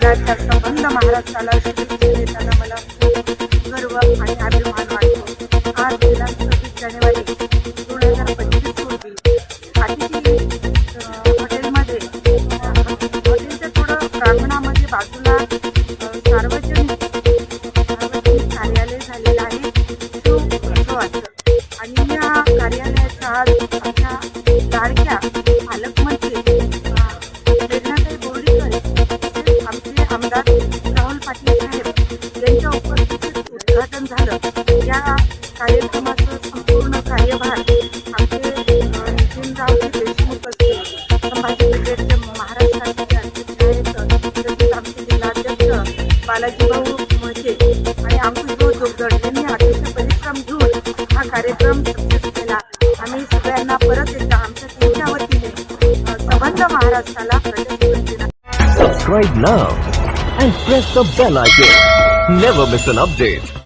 जिल्ह्याच्या संबंध महाराष्ट्राला शुभेच्छा देताना मला खूप गर्व आणि अभिमान वाटतो. आज दिनांक 26 जानेवारी 2025 रोजी अतिथी हॉटेलमध्ये हॉटेलच्या थोडं प्रांगणामध्ये बाजूला सार्वजनिक कार्यालय झालेलं आहे शिवोत्सवाचं. आणि या कार्यालयाचा आज आमच्या लाडक्या पालकमंत्री प्रेरणाताई बोर्डीकर आमचे आमदार राहुल पाटील साहेब यांच्या उपस्थितीत उद्घाटन झालं. या कार्यक्रमाचं संपूर्ण कार्यभार आमचे नितीनराव देशमुख असतील, संभाजी ब्रिगेडचे महाराष्ट्राचे अध्यक्ष आहेत, तसेच आमचे जिल्हाध्यक्ष बालाजीभाऊ म्हसे आणि अंकुशभाऊ जोगदड यांनी अतिशय परिश्रम घेऊन हा कार्यक्रम सक्सेस केला. आम्ही सगळ्यांना परत एकदा आमच्या टीमच्या वतीने संबंध महाराष्ट्राला प्रशंसा. Subscribe now and press the bell icon. Never miss an update.